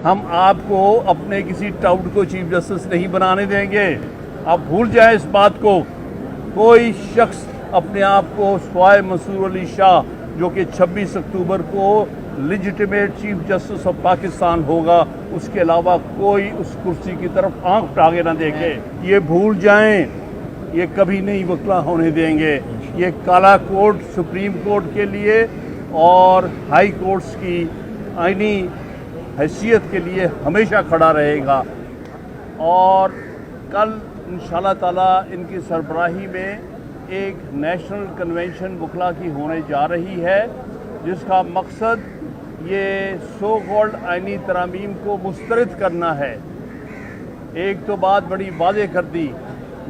हम आपको अपने किसी टाउट को चीफ जस्टिस नहीं बनाने देंगे। आप भूल जाएं इस बात को। कोई शख्स अपने आप को सवाए मंसूर अली शाह जो कि 26 अक्टूबर को legitimate chief justice of Pakistan होगा, उसके अलावा कोई उस कुर्सी की तरफ आंख उठाके ना देखे। ये भूल जाएं, ये कभी नहीं वकला होने देंगे। ये काला कोर्ट सुप्रीम कोर्ट के लिए और हाई कोर्ट्स की आईनी हैसियत के लिए हमेशा खड़ा रहेगा। और कल इंशाअल्लाह ताला इनकी सरबराही में एक नेशनल कन्वेंशन वकला की होने जा रही है, जिसका मकसद ये सो कॉल्ड आईनी तरामीम को मुस्तरद करना है। एक तो बात बड़ी वाज़ेह कर दी,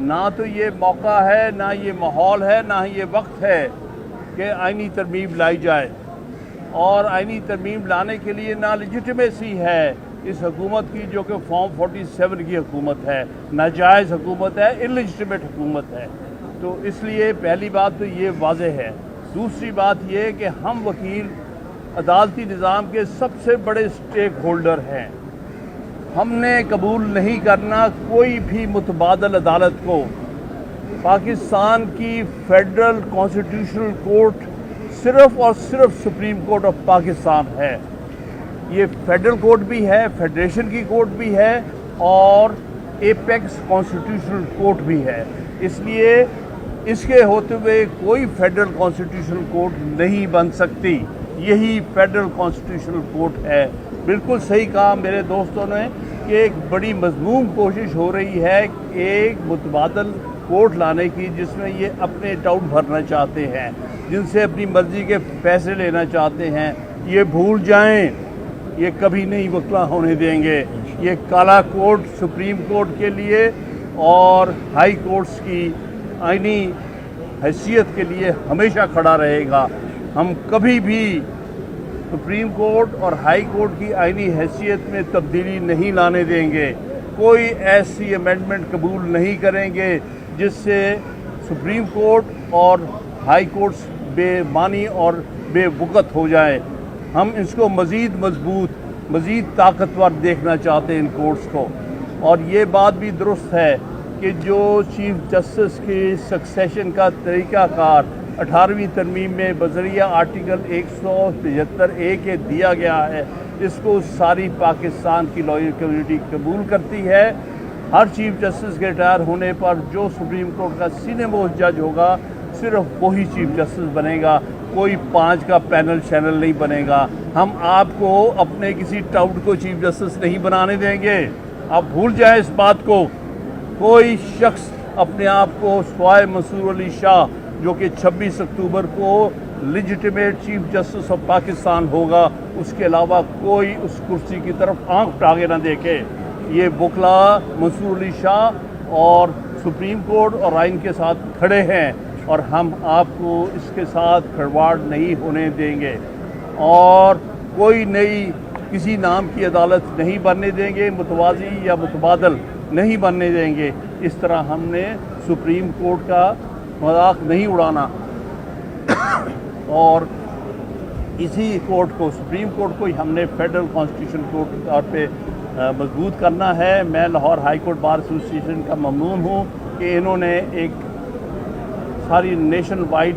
ना तो ये मौका है, ना ये माहौल है, ना ये वक्त है कि आईनी तरमीम लाई जाए। और आईनी तरमीम लाने के लिए ना लेजिटिमेसी है इस हुकूमत की, जो कि फॉर्म 47 की हुकूमत है, नाजायज़ हुकूमत है, इलेजिटिमेट हुकूमत है। तो इसलिए पहली बात तो ये वाज़ेह है। दूसरी बात ये कि हम वकील अदालती निज़ाम के सबसे बड़े स्टेक होल्डर हैं। हमने कबूल नहीं करना कोई भी मुतबादल अदालत को। पाकिस्तान की फेडरल कॉन्स्टिट्यूशनल कोर्ट सिर्फ़ और सिर्फ सुप्रीम कोर्ट ऑफ पाकिस्तान है। ये फेडरल कोर्ट भी है, फेडरेशन की कोर्ट भी है और एपेक्स कॉन्स्टिट्यूशनल कोर्ट भी है। इसलिए इसके होते हुए कोई फेडरल कॉन्स्टिट्यूशनल कोर्ट नहीं बन सकती। यही फेडरल कॉन्स्टिट्यूशनल कोर्ट है। बिल्कुल सही कहा मेरे दोस्तों ने कि एक बड़ी मज़मूम कोशिश हो रही है एक मुतबादल कोर्ट लाने की, जिसमें ये अपने टाउट भरना चाहते हैं, जिनसे अपनी मर्ज़ी के फैसले लेना चाहते हैं। ये भूल जाएं, ये कभी नहीं वकला होने देंगे। ये काला कोर्ट सुप्रीम कोर्ट के लिए और हाई कोर्ट्स की आईनी हैसियत के लिए हमेशा खड़ा रहेगा। हम कभी भी सुप्रीम कोर्ट और हाई कोर्ट की आईनी हैसियत में तब्दीली नहीं लाने देंगे। कोई ऐसी अमेंडमेंट कबूल नहीं करेंगे जिससे सुप्रीम कोर्ट और हाई कोर्ट्स बेमानी और बेवकत हो जाए। हम इसको मज़ीद मजबूत, मज़ीद ताकतवर देखना चाहते हैं इन कोर्ट्स को। और ये बात भी दुरुस्त है कि जो चीफ जस्टिस की सक्सेशन का तरीक़ाकार 18वीं तरमीम में बज़रिया आर्टिकल 175A के दिया गया है, इसको सारी पाकिस्तान की लॉयर कम्युनिटी कबूल करती है। हर चीफ जस्टिस के रिटायर होने पर जो सुप्रीम कोर्ट का सीनियर मोस्ट जज होगा, सिर्फ वही चीफ जस्टिस बनेगा, कोई 5 का पैनल शैनल नहीं बनेगा। हम आपको अपने किसी टाउट को चीफ जस्टिस नहीं बनाने देंगे। आप भूल जाएं इस बात को। कोई शख्स अपने आप को सवाए मंसूर अली शाह जो कि 26 अक्टूबर को legitimate chief justice of Pakistan होगा, उसके अलावा कोई उस कुर्सी की तरफ आंख उठाके ना देखे। ये वकला मंसूर अली शाह और सुप्रीम कोर्ट और आइन के साथ खड़े हैं और हम आपको इसके साथ खिलवाड़ नहीं होने देंगे। और कोई नई किसी नाम की अदालत नहीं बनने देंगे, मुतवाज़ी या मुतबादल नहीं बनने देंगे। इस तरह हमने सुप्रीम कोर्ट का मजाक नहीं उड़ाना और इसी कोर्ट को, सुप्रीम कोर्ट को ही हमने फेडरल कॉन्स्टिट्यूशन कोर्ट के तौर पे मजबूत करना है। मैं Lahore high court bar association का ममनून हूँ कि इन्होंने एक सारी नेशन वाइड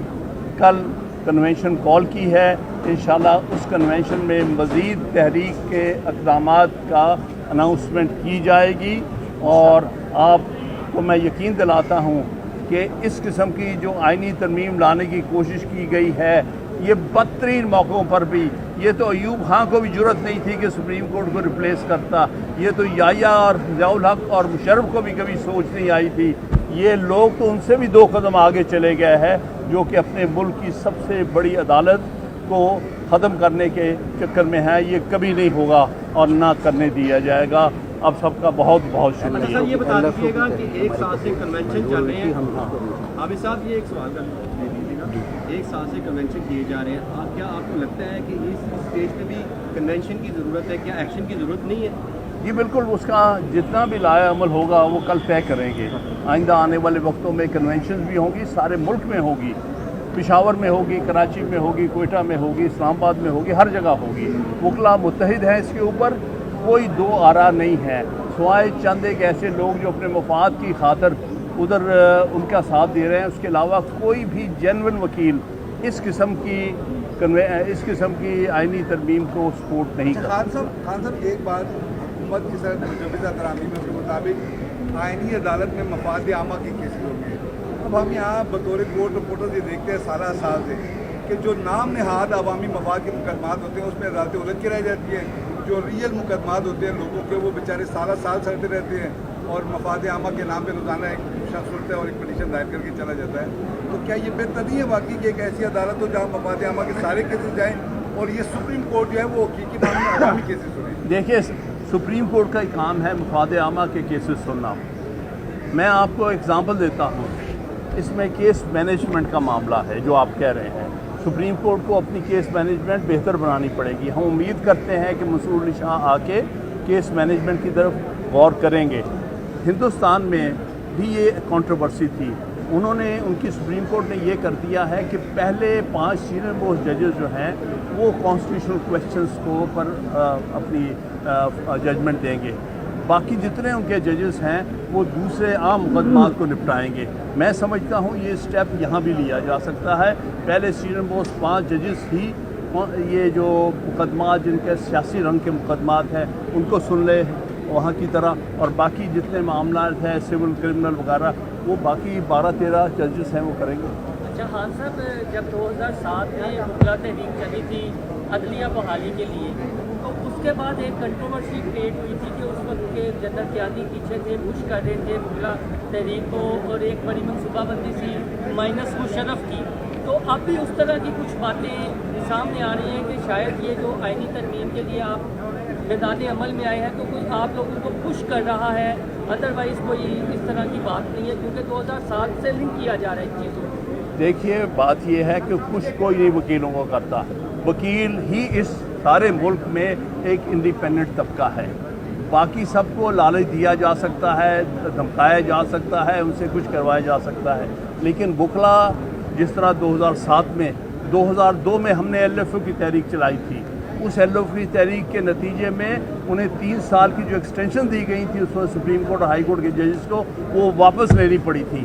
कल कन्वेंशन कॉल की है। इंशाल्लाह उस कन्वेंशन में मज़ीद तहरीक के इक़दामात का अनाउंसमेंट की जाएगी। और आपको मैं यकीन दिलाता हूँ कि इस किस्म की जो आईनी तरमीम लाने की कोशिश की गई है, ये बदतरीन मौक़ों पर भी, ये तो अयूब खां को भी जुर्रत नहीं थी कि सुप्रीम कोर्ट को रिप्लेस करता। ये तो याया और ज़ियाउल हक और मुशर्रफ को भी कभी सोच नहीं आई थी। ये लोग तो उनसे भी 2 कदम आगे चले गए हैं, जो कि अपने मुल्क की सबसे बड़ी अदालत को ख़त्म करने के चक्कर में है। ये कभी नहीं होगा और ना करने दिया जाएगा। अब सबका बहुत बहुत शुक्रिया। ये बता दीजिएगा कि एक साल से कन्वेंशन चल रहे हैं। आबिद साहब, ये एक सवाल कर दीजिएगा, एक साल से कन्वेंशन किए जा रहे हैं, क्या आपको लगता है कि इस स्टेज पे भी कन्वेंशन की ज़रूरत है? क्या एक्शन की ज़रूरत नहीं है? जी बिल्कुल, उसका जितना भी लाया अमल होगा वो कल तय करेंगे। आइंदा आने वाले वक्तों में कन्वेंशन भी होंगी, सारे मुल्क में होगी, पेशावर में होगी, कराची में होगी, कोयटा में होगी, इस्लामाबाद में होगी, हर जगह होगी। वकला मुत्तहिद हैं इसके ऊपर کوئی دو آرا نہیں ہے سوائے چند ایک ایسے لوگ جو اپنے مفاد کی خاطر ادھر ان کا ساتھ دے رہے ہیں. اس کے علاوہ کوئی بھی جینون وکیل اس قسم کی آئینی ترمیم کو سپورٹ نہیں کرتا. خان صاحب ایک بات حکومت کی سر مجوزہ ترامیم کے مطابق آئینی عدالت میں مفاد عامہ کی کیسز ہوگی. اب ہم یہاں بطور کورٹ رپورٹر یہ دیکھتے ہیں سالہ سال سے کہ جو نام نہاد عوامی مفاد کے مقدمات ہوتے ہیں اس میں عدالتیں الجھ کے رہ جاتی ہیں. جو ریئل مقدمات ہوتے ہیں لوگوں کے وہ بیچارے سالہ سال سڑتے رہتے ہیں اور مفاد عامہ کے نام پہ روزانہ ایک شخص اٹھتا ہے اور ایک پٹیشن دائر کر کے چلا جاتا ہے. تو کیا یہ بہتر نہیں ہے واقعی کہ ایک ایسی عدالت ہو جہاں مفاد عامہ کے سارے کیسز جائیں اور یہ سپریم کورٹ جو ہے وہ حقیقی نام میں عوامی کیسز سنے؟ دیکھیے سپریم کورٹ کا کام ہے مفاد عامہ کے کیسز سننا. میں آپ کو ایگزامپل دیتا ہوں. اس میں کیس مینجمنٹ کا معاملہ ہے جو آپ کہہ رہے ہیں. سپریم کورٹ کو اپنی کیس مینجمنٹ بہتر بنانی پڑے گی. ہم امید کرتے ہیں کہ مسرور علی شاہ آ کے کیس مینجمنٹ کی طرف غور کریں گے. ہندوستان میں بھی یہ کنٹروورسی تھی. ان کی سپریم کورٹ نے یہ کر دیا ہے کہ پہلے 5 سینئر موسٹ ججز جو ہیں وہ کانسٹیٹیوشنل کویسچنس کو پر اپنی ججمنٹ دیں گے. باقی جتنے ان کے ججز ہیں وہ دوسرے عام مقدمات کو نپٹائیں گے. میں سمجھتا ہوں یہ اسٹیپ یہاں بھی لیا جا سکتا ہے. پہلے سینئر موسٹ 5 ججز ہی یہ جو مقدمات جن کے سیاسی رنگ کے مقدمات ہیں ان کو سن لے وہاں کی طرح, اور باقی جتنے معاملات ہیں سول کرمنل وغیرہ وہ باقی 12-13 ججز ہیں وہ کریں گے. اچھا خان صاحب, جب 2007 میں وکلا تحریک چلی تھی عدلیہ بحالی کے لیے تو اس کے بعد ایک کنٹروورسی کریٹ ہوئی تھی کہ اس وقت کے جنرل قیادی پیچھے تھے, پش کر رہے تھے وکلا تحریک کو اور ایک بڑی منصوبہ بندی سی مائنس مشرف کی. تو اب بھی اس طرح کی کچھ باتیں سامنے آ رہی ہیں کہ شاید یہ جو آئینی ترمیم کے لیے آپ میدان عمل میں آئے ہیں تو کوئی آپ لوگوں کو پش کر رہا ہے, ادروائز کوئی اس طرح کی بات نہیں ہے کیونکہ 2007 سے لنک کیا جا رہا ہے اس چیز کو. دیکھیے بات یہ ہے کہ کچھ کوئی نہیں وکیلوں کو کرتا. وکیل ہی اس سارے ملک میں ایک انڈیپینڈنٹ طبقہ ہے. باقی سب کو لالچ دیا جا سکتا ہے, دھمکایا جا سکتا ہے, ان سے کچھ کروایا جا سکتا ہے. لیکن وکلا جس طرح 2007 میں 2002 میں ہم نے LFO کی تحریک چلائی تھی, اس LFO کی تحریک کے نتیجے میں انہیں 3 سال کی جو ایکسٹینشن دی گئی تھی اس وقت سپریم کورٹ اور ہائی کورٹ کے ججز کو وہ واپس لینی پڑی تھی.